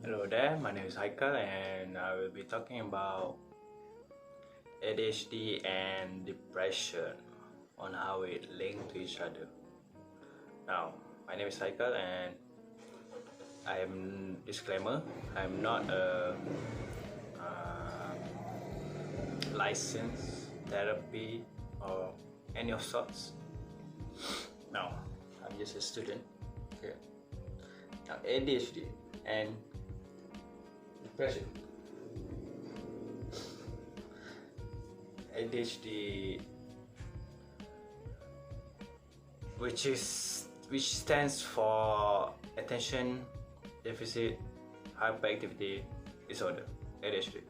Hello there, my name is Haikal and I will be talking about ADHD and depression on how it link to each other. Now, my name is Haikal and I am disclaimer, I am not a licensed therapy or any of sorts. Now, I'm just a student. Okay. Now, ADHD and depression. ADHD, which stands for attention deficit hyperactivity disorder. ADHD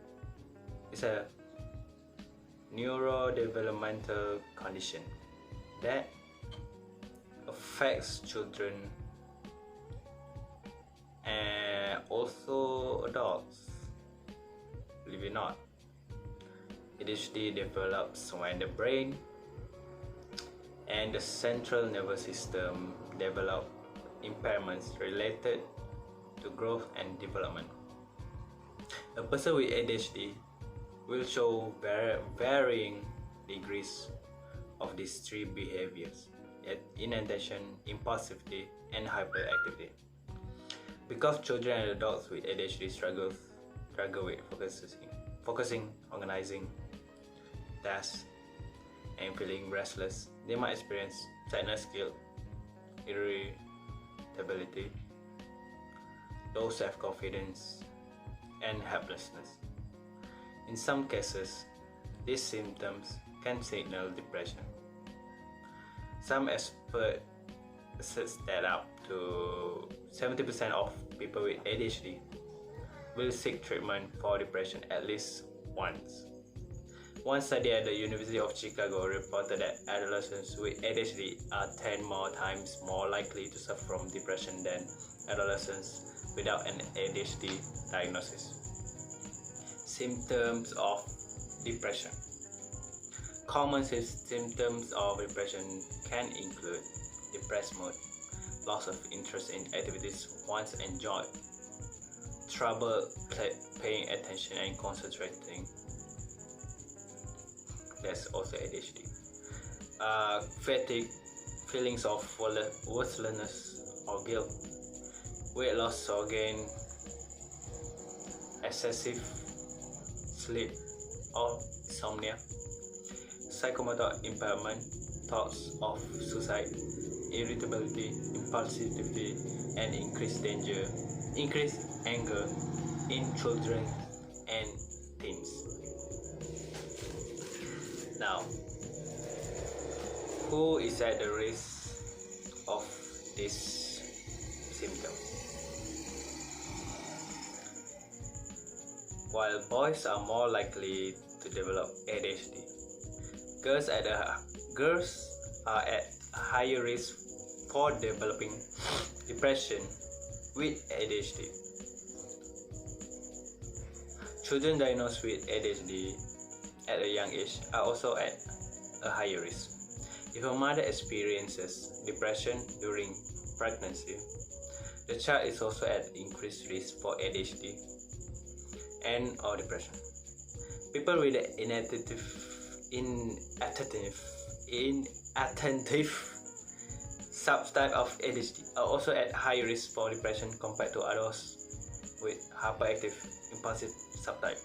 is a neurodevelopmental condition that affects children and also adults. Believe it or not, ADHD develops when the brain and the central nervous system develop impairments related to growth and development. A person with ADHD will show varying degrees of these three behaviors: inattention, impulsivity, and hyperactivity. Because children and adults with ADHD struggle with focusing, organizing tasks, and feeling restless, they might experience sadness, guilt, irritability, low self-confidence, and helplessness. In some cases, these symptoms can signal depression. Some experts assess that up to 70% of people with ADHD will seek treatment for depression at least once. One study at the University of Chicago reported that adolescents with ADHD are 10 more times more likely to suffer from depression than adolescents without an ADHD diagnosis. Symptoms of depression. Common symptoms of depression can include depressed mood, loss of interest in activities once enjoyed, trouble paying attention and concentrating. That's also ADHD. Fatigue, feelings of worthlessness or guilt, weight loss or gain, excessive sleep or insomnia, psychomotor impairment, thoughts of suicide, irritability, impulsivity, and increased anger in children and teens. Now, who is at the risk of this symptom? While boys are more likely to develop ADHD, girls are at higher risk for developing depression with ADHD. Children diagnosed with ADHD at a young age are also at a higher risk. If a mother experiences depression during pregnancy, the child is also at increased risk for ADHD and or depression. People with the inattentive subtype of ADHD are also at higher risk for depression compared to adults with hyperactive impulsive subtype.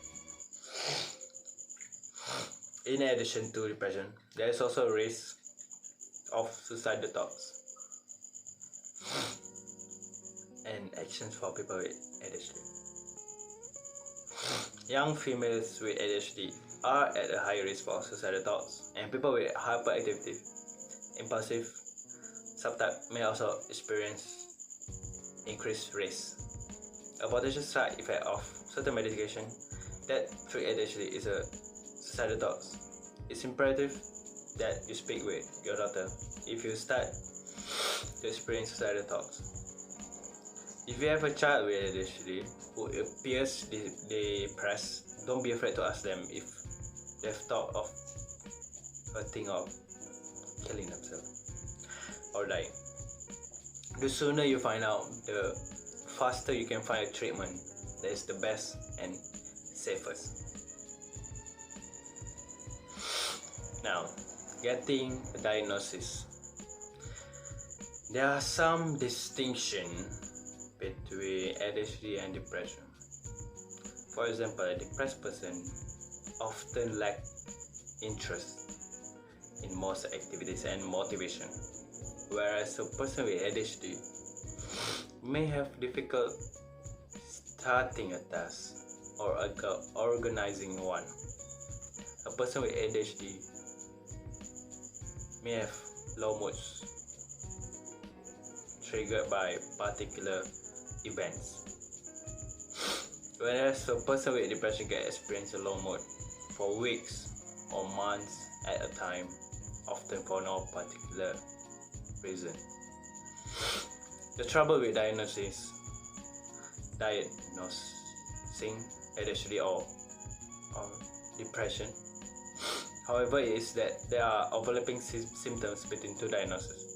In addition to depression, there is also a risk of suicidal thoughts and actions for people with ADHD. Young females with ADHD are at a higher risk for suicidal thoughts, and people with hyperactive impulsive subtype may also experience increased risk. A potential side effect of certain medication that treat ADHD is a suicidal thoughts. It's imperative that you speak with your doctor if you start to experience suicidal thoughts. If you have a child with ADHD who appears depressed, don't be afraid to ask them if they've thought of hurting or killing themselves or dying. The sooner you find out, the faster you can find a treatment that is the best and safest. Now, getting a diagnosis. There are some distinction between ADHD and depression. For example, a depressed person often lack interest in most activities and motivation, whereas a person with ADHD may have difficult starting a task or organizing one. A person with ADHD may have low moods triggered by particular events, whereas a person with depression can experience a low mood for weeks or months at a time, often for no particular reason. The trouble with diagnosing ADHD or depression, however, is that there are overlapping symptoms between two diagnoses.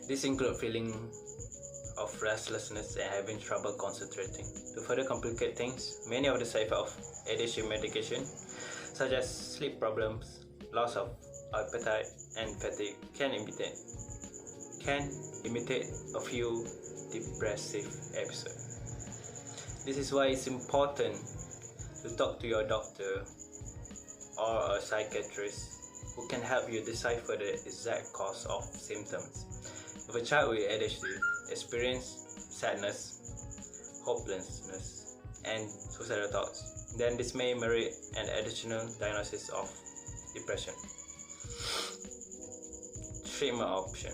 These include feeling of restlessness and having trouble concentrating. To further complicate things, many of the side effects of ADHD medication, such as sleep problems, loss of appetite, and fatigue, can imitate a few depressive episodes. This is why it's important to talk to your doctor or a psychiatrist who can help you decipher the exact cause of symptoms. If a child with ADHD experiences sadness, hopelessness, and suicidal thoughts, then this may merit an additional diagnosis of depression. Treatment option.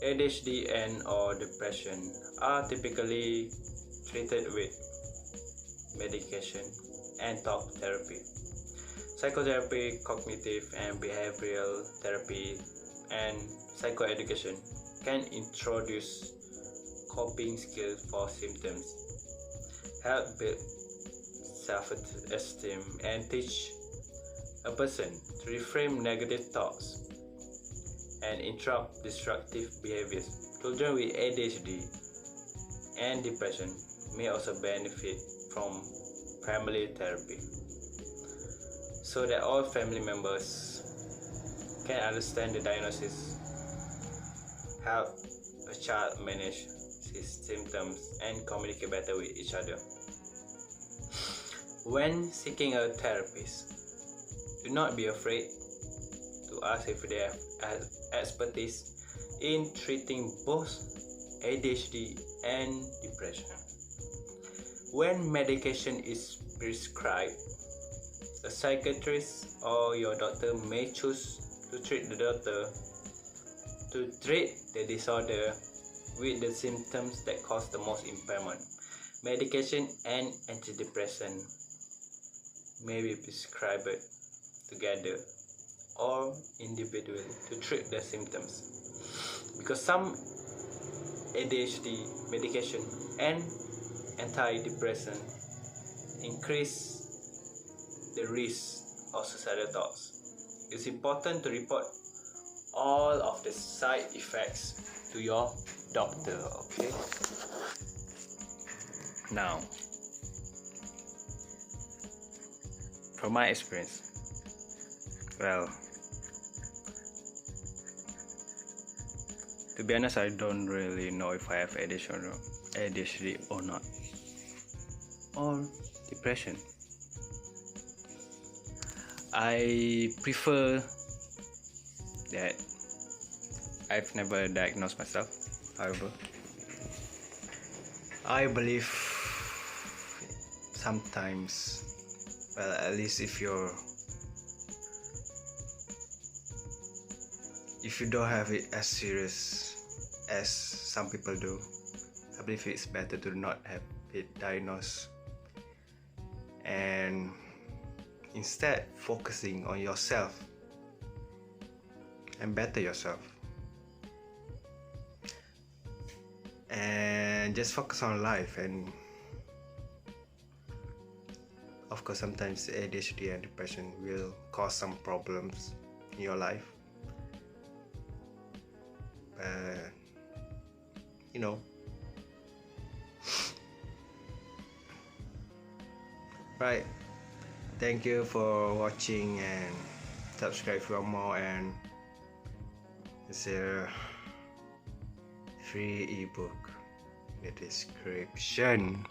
ADHD and or depression are typically treated with medication and talk therapy. Psychotherapy, cognitive and behavioral therapy, and psychoeducation can introduce coping skills for symptoms, help build self-esteem, and teach a person to reframe negative thoughts and interrupt destructive behaviors. Children with ADHD and depression may also benefit from family therapy, so that all family members can understand the diagnosis, help a child manage his symptoms, and communicate better with each other. When seeking a therapist, do not be afraid to ask if they have expertise in treating both ADHD and depression. When medication is prescribed, a psychiatrist or your doctor may choose to treat the disorder with the symptoms that cause the most impairment. Medication and antidepressant may be prescribed together or individually to treat the symptoms, because some ADHD medication and antidepressant increase the risk of suicidal thoughts. It's important to report all of the side effects to your doctor, okay? Now, from my experience, well, to be honest, I don't really know if I have ADHD or not, or depression. I prefer that I've never diagnosed myself. However, I believe sometimes, well, at least if you don't have it as serious as some people do, I believe it's better to not have it diagnosed and instead focusing on yourself and better yourself, and just focus on life. And of course, sometimes ADHD and depression will cause some problems in your life, but Right. Thank you for watching and subscribe for more, and it's a free ebook in the description.